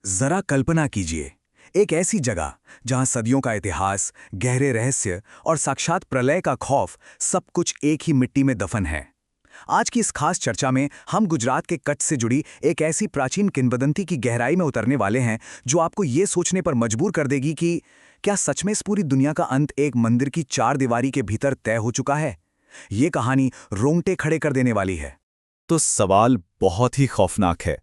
जरा कल्पना कीजिए, एक ऐसी जगह जहां सदियों का इतिहास, गहरे रहस्य और साक्षात प्रलय का खौफ सब कुछ एक ही मिट्टी में दफन है। आज की इस खास चर्चा में हम गुजरात के कच्छ से जुड़ी एक ऐसी प्राचीन किंवदंती की गहराई में उतरने वाले हैं जो आपको ये सोचने पर मजबूर कर देगी कि क्या सच में इस पूरी दुनिया का अंत एक मंदिर की चार दीवारी के भीतर तय हो चुका है। ये कहानी रोंगटे खड़े कर देने वाली है। तो सवाल बहुत ही खौफनाक है।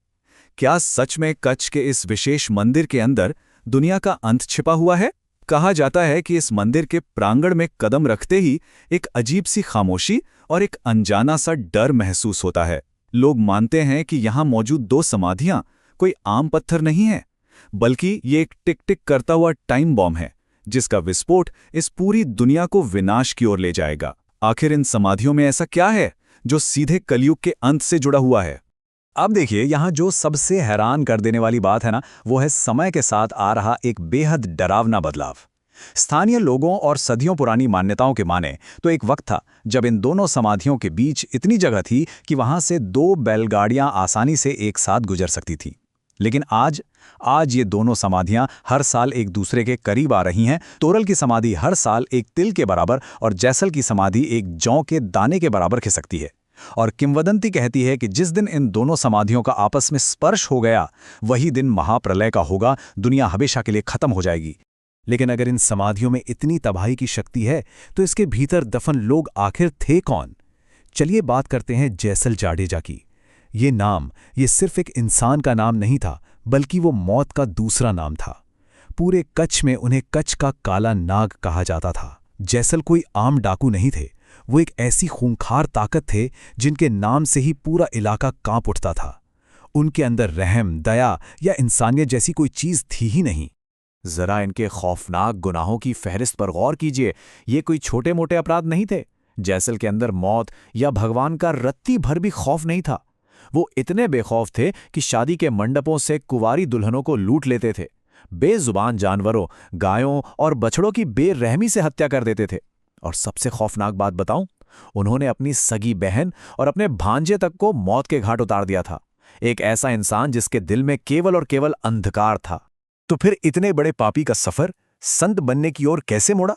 क्या सच में कच्छ के इस विशेष मंदिर के अंदर दुनिया का अंत छिपा हुआ है? कहा जाता है कि इस मंदिर के प्रांगण में कदम रखते ही एक अजीब सी खामोशी और एक अनजाना सा डर महसूस होता है। लोग मानते हैं कि यहाँ मौजूद दो समाधियां कोई आम पत्थर नहीं है, बल्कि ये एक टिक टिक करता हुआ टाइम बॉम्ब है, जिसका विस्फोट इस पूरी दुनिया को विनाश की ओर ले जाएगा। आखिर इन समाधियों में ऐसा क्या है जो सीधे कलयुग के अंत से जुड़ा हुआ है? अब देखिए, यहाँ जो सबसे हैरान कर देने वाली बात है ना, वो है समय के साथ आ रहा एक बेहद डरावना बदलाव। स्थानीय लोगों और सदियों पुरानी मान्यताओं के माने तो एक वक्त था जब इन दोनों समाधियों के बीच इतनी जगह थी कि वहां से दो बैलगाड़ियां आसानी से एक साथ गुजर सकती थी। लेकिन आज ये दोनों समाधियां हर साल एक दूसरे के करीब आ रही हैं। तोरल की समाधि हर साल एक तिल के बराबर और जैसल की समाधि एक जौ के दाने के बराबर खिसकती है। और किंवदंती कहती है कि जिस दिन इन दोनों समाधियों का आपस में स्पर्श हो गया, वही दिन महाप्रलय का होगा, दुनिया हमेशा के लिए खत्म हो जाएगी। लेकिन अगर इन समाधियों में इतनी तबाही की शक्ति है, तो इसके भीतर दफन लोग आखिर थे कौन? चलिए बात करते हैं जैसल जाडेजा की। ये सिर्फ एक इंसान का नाम नहीं था, बल्कि वो मौत का दूसरा नाम था। पूरे कच्छ में उन्हें कच्छ का काला नाग कहा जाता था। जैसल कोई आम डाकू नहीं थे, वो एक ऐसी खूंखार ताकत थे जिनके नाम से ही पूरा इलाका कांप उठता था। उनके अंदर रहम, दया या इंसानियत जैसी कोई चीज थी ही नहीं। जरा इनके खौफनाक गुनाहों की फहरिस्त पर गौर कीजिए। ये कोई छोटे मोटे अपराध नहीं थे। जैसल के अंदर मौत या भगवान का रत्ती भर भी खौफ नहीं था। वो इतने बेखौफ थे कि शादी के मंडपों से कुंवारी दुल्हनों को लूट लेते थे। बेजुबान जानवरों, गायों और बछड़ों की बेरहमी से हत्या कर देते थे। और सबसे खौफनाक बात बताऊं, उन्होंने अपनी सगी बहन और अपने भांजे तक को मौत के घाट उतार दिया था। एक ऐसा इंसान जिसके दिल में केवल और केवल अंधकार था। तो फिर इतने बड़े पापी का सफर संत बनने की ओर कैसे मोड़ा?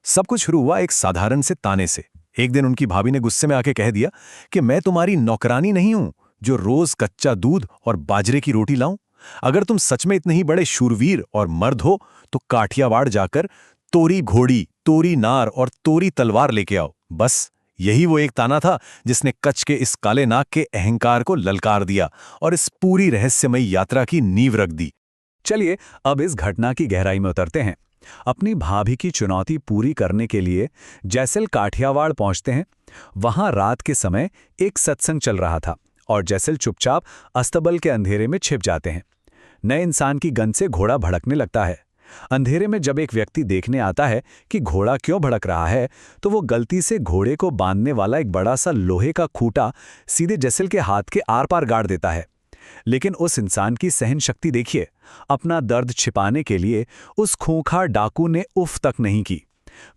सब कुछ शुरू हुआ एक साधारण से ताने से। एक दिन उनकी भाभी ने गुस्से में आके कह दिया कि मैं तुम्हारी नौकरानी नहीं हूं जो रोज कच्चा दूध और बाजरे की रोटी लाऊं। अगर तुम सच में इतने ही बड़े शूरवीर और मर्द हो तो काठियावाड़ जाकर तोरी घोड़ी, तोरी नार और तोरी तलवार लेके आओ। बस यही वो एक ताना था जिसने कच्छ के इस काले नाग के अहंकार को ललकार दिया और इस पूरी रहस्यमयी यात्रा की नींव रख दी। चलिए अब इस घटना की गहराई में उतरते हैं। अपनी भाभी की चुनौती पूरी करने के लिए जैसल काठियावाड़ पहुंचते हैं। वहां रात के समय एक सत्संग चल रहा था और जैसल चुपचाप अस्तबल के अंधेरे में छिप जाते हैं। नए इंसान की गंध से घोड़ा भड़कने लगता है। अंधेरे में जब एक व्यक्ति देखने आता है कि घोड़ा क्यों भड़क रहा है, तो वो गलती से घोड़े को बांधने वाला एक बड़ा सा लोहे का खूंटा सीधे जैसल के हाथ के आर पार गाड़ देता है। लेकिन उस इंसान की सहन शक्ति देखिए। अपना दर्द छिपाने के लिए उस खूंखार डाकू ने उफ तक नहीं की।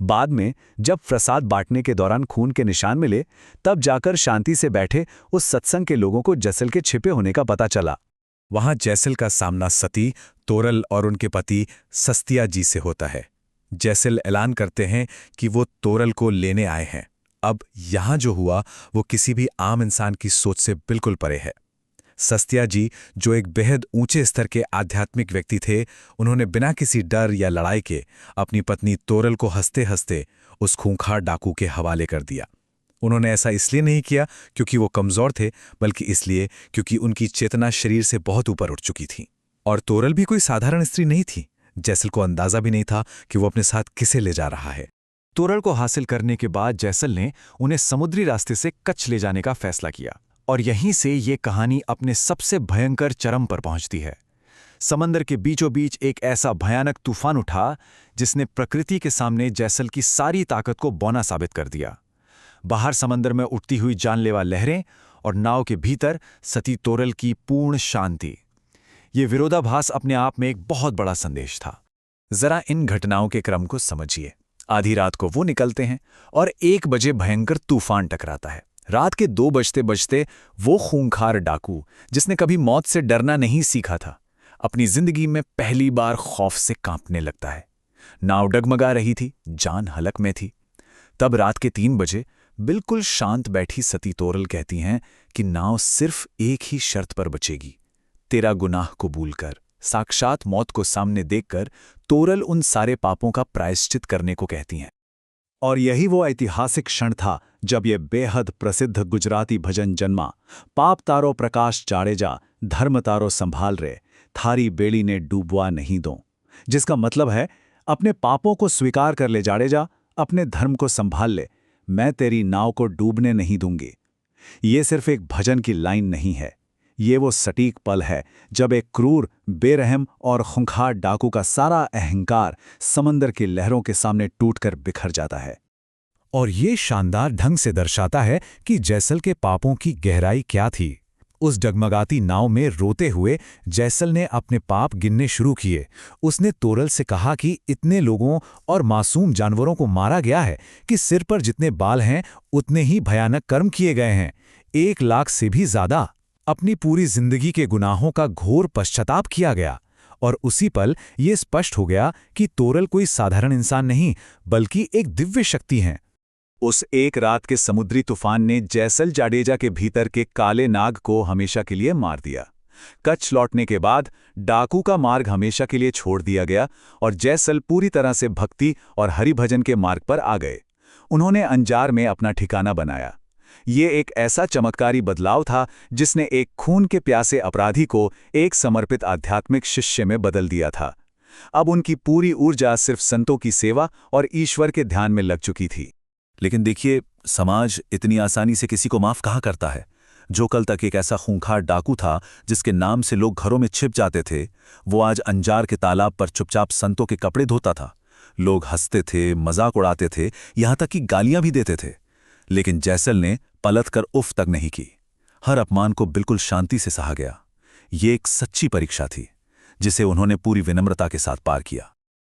बाद में जब प्रसाद बांटने के दौरान खून के निशान मिले, तब जाकर शांति से बैठे उस सत्संग के लोगों को जैसल के छिपे होने का पता चला। वहां जैसल का सामना सती, तोरल और उनके पति सस्तिया जी से होता है। जैसल ऐलान करते हैं कि वो तोरल को लेने आए हैं। अब यहां जो हुआ वो किसी भी आम इंसान की सोच से बिल्कुल परे है। सस्तिया जी, जो एक बेहद ऊंचे स्तर के आध्यात्मिक व्यक्ति थे, उन्होंने बिना किसी डर या लड़ाई के अपनी पत्नी तोरल को हंसते हंसते उस खूंखार डाकू के हवाले कर दिया। उन्होंने ऐसा इसलिए नहीं किया क्योंकि वो कमजोर थे, बल्कि इसलिए क्योंकि उनकी चेतना शरीर से बहुत ऊपर उठ चुकी थी। और तोरल भी कोई साधारण स्त्री नहीं थी। जैसल को अंदाजा भी नहीं था कि वो अपने साथ किसे ले जा रहा है। तोरल को हासिल करने के बाद जैसल ने उन्हें समुद्री रास्ते से कच्छ ले जाने का फैसला किया और यहीं से ये कहानी अपने सबसे भयंकर चरम पर पहुंचती है। समंदर के बीचों बीच एक ऐसा भयानक तूफान उठा जिसने प्रकृति के सामने जैसल की सारी ताकत को बौना साबित कर दिया। बाहर समंदर में उठती हुई जानलेवा लहरें और नाव के भीतर सती तोरल की पूर्ण शांति। ये विरोधाभास अपने आप में एक बहुत बड़ा संदेश था। जरा इन घटनाओं के क्रम को समझिए। आधी रात को वो निकलते हैं और 1 बजे भयंकर तूफान टकराता है। रात के 2 बजते बजते वो खूंखार डाकू, जिसने कभी मौत से डरना नहीं सीखा था, अपनी जिंदगी में पहली बार खौफ से कांपने लगता है। नाव डगमगा रही थी, जान हलक में थी। तब रात के 3 बजे बिल्कुल शांत बैठी सती तोरल कहती हैं कि नाव सिर्फ एक ही शर्त पर बचेगी, तेरा गुनाह कबूल कर। साक्षात मौत को सामने देखकर तोरल उन सारे पापों का प्रायश्चित करने को कहती हैं। और यही वो ऐतिहासिक क्षण था जब ये बेहद प्रसिद्ध गुजराती भजन जन्मा, पाप तारो प्रकाश जाड़ेजा, धर्म तारो संभाल रे, थारी बेड़ी ने डूबवा नहीं दो। जिसका मतलब है, अपने पापों को स्वीकार कर ले जाड़ेजा, अपने धर्म को संभाल ले, मैं तेरी नाव को डूबने नहीं दूंगी। ये सिर्फ एक भजन की लाइन नहीं है, ये वो सटीक पल है जब एक क्रूर, बेरहम और खूंखार डाकू का सारा अहंकार समंदर की लहरों के सामने टूटकर बिखर जाता है। और ये शानदार ढंग से दर्शाता है कि जैसल के पापों की गहराई क्या थी। उस डगमगाती नाव में रोते हुए जैसल ने अपने पाप गिनने शुरू किए। उसने तोरल से कहा कि इतने लोगों और मासूम जानवरों को मारा गया है कि सिर पर जितने बाल हैं उतने ही भयानक कर्म किए गए हैं, 1 लाख से भी ज्यादा। अपनी पूरी जिंदगी के गुनाहों का घोर पश्चाताप किया गया। और उसी पल ये स्पष्ट हो गया कि तोरल कोई साधारण इंसान नहीं, बल्कि एक दिव्य शक्ति है। उस एक रात के समुद्री तूफान ने जैसल जाडेजा के भीतर के काले नाग को हमेशा के लिए मार दिया। कच्छ लौटने के बाद डाकू का मार्ग हमेशा के लिए छोड़ दिया गया और जैसल पूरी तरह से भक्ति और हरिभजन के मार्ग पर आ गए। उन्होंने अंजार में अपना ठिकाना बनाया। ये एक ऐसा चमत्कारी बदलाव था जिसने एक खून के प्यासे अपराधी को एक समर्पित आध्यात्मिक शिष्य में बदल दिया था। अब उनकी पूरी ऊर्जा सिर्फ संतों की सेवा और ईश्वर के ध्यान में लग चुकी थी। लेकिन देखिए, समाज इतनी आसानी से किसी को माफ कहाँ करता है। जो कल तक एक ऐसा खूंखार डाकू था जिसके नाम से लोग घरों में छिप जाते थे, वो आज अंजार के तालाब पर चुपचाप संतों के कपड़े धोता था। लोग हंसते थे, मजाक उड़ाते थे, यहां तक कि गालियां भी देते थे। लेकिन जैसल ने पलट कर उफ तक नहीं की। हर अपमान को बिल्कुल शांति से सहा गया। ये एक सच्ची परीक्षा थी जिसे उन्होंने पूरी विनम्रता के साथ पार किया।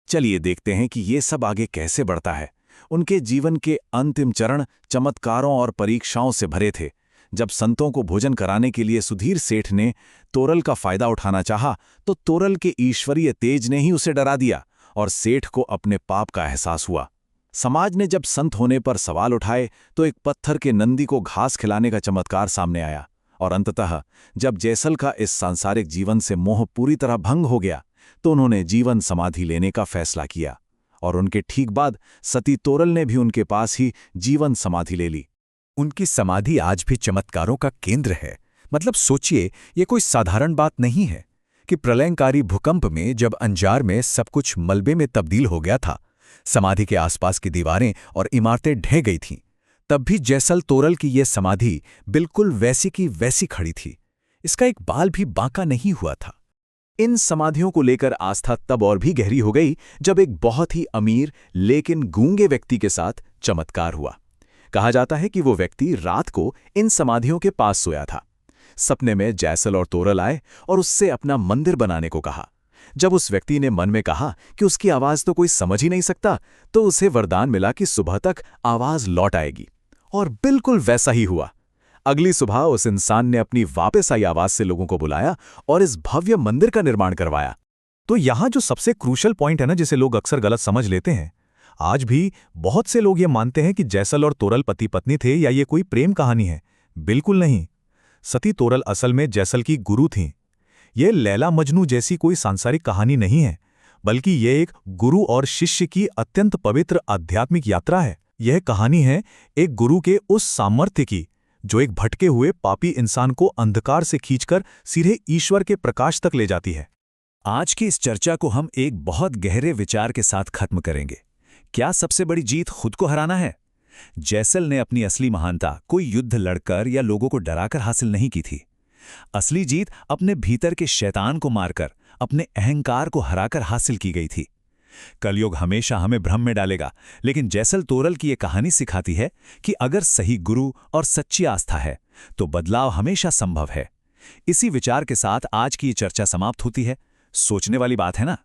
चलिए देखते हैं कि ये सब आगे कैसे बढ़ता है। उनके जीवन के अंतिम चरण चमत्कारों और परीक्षाओं से भरे थे। जब संतों को भोजन कराने के लिए सुधीर सेठ ने तोरल का फायदा उठाना चाहा, तो तोरल के ईश्वरीय तेज ने ही उसे डरा दिया और सेठ को अपने पाप का एहसास हुआ। समाज ने जब संत होने पर सवाल उठाए, तो एक पत्थर के नंदी को घास खिलाने का चमत्कार सामने आया। और अंततः जब जैसल का इस सांसारिक जीवन से मोह पूरी तरह भंग हो गया, तो उन्होंने जीवन समाधि लेने का फैसला किया। और उनके ठीक बाद सती तोरल ने भी उनके पास ही जीवन समाधि ले ली। उनकी समाधि आज भी चमत्कारों का केंद्र है। मतलब सोचिए, ये कोई साधारण बात नहीं है कि प्रलयंकारी भूकंप में जब अंजार में सब कुछ मलबे में तब्दील हो गया था, समाधि के आसपास की दीवारें और इमारतें ढह गई थीं, तब भी जैसल तोरल की ये समाधि बिल्कुल वैसी की वैसी खड़ी थी। इसका एक बाल भी बांका नहीं हुआ था। इन समाधियों को लेकर आस्था तब और भी गहरी हो गई जब एक बहुत ही अमीर लेकिन गूंगे व्यक्ति के साथ चमत्कार हुआ। कहा जाता है कि वो व्यक्ति रात को इन समाधियों के पास सोया था। सपने में जैसल और तोरल आए और उससे अपना मंदिर बनाने को कहा। जब उस व्यक्ति ने मन में कहा कि उसकी आवाज तो कोई समझ ही नहीं सकता, तो उसे वरदान मिला कि सुबह तक आवाज लौट आएगी। और बिल्कुल वैसा ही हुआ। अगली सुबह उस इंसान ने अपनी वापस आई आवाज से लोगों को बुलाया और इस भव्य मंदिर का निर्माण करवाया। तो यहां जो सबसे क्रूशल पॉइंट है ना, जिसे लोग अक्सर गलत समझ लेते हैं, आज भी बहुत से लोग ये मानते हैं कि जैसल और तोरल पति पत्नी थे या ये कोई प्रेम कहानी है। बिल्कुल नहीं। सती तोरल असल में जैसल की गुरु थीं। ये लैला मजनू जैसी कोई सांसारिक कहानी नहीं है, बल्कि ये एक गुरु और शिष्य की अत्यंत पवित्र आध्यात्मिक यात्रा है। यह कहानी है एक गुरु के उस सामर्थ्य की जो एक भटके हुए पापी इंसान को अंधकार से खींचकर सीधे ईश्वर के प्रकाश तक ले जाती है। आज की इस चर्चा को हम एक बहुत गहरे विचार के साथ खत्म करेंगे। क्या सबसे बड़ी जीत खुद को हराना है? जैसल ने अपनी असली महानता कोई युद्ध लड़कर या लोगों को डराकर हासिल नहीं की थी। असली जीत अपने भीतर के शैतान को मारकर, अपने अहंकार को हराकर हासिल की गई थी। कलयुग हमेशा हमें भ्रम में डालेगा, लेकिन जैसल तोरल की ये कहानी सिखाती है कि अगर सही गुरु और सच्ची आस्था है तो बदलाव हमेशा संभव है। इसी विचार के साथ आज की ये चर्चा समाप्त होती है। सोचने वाली बात है ना?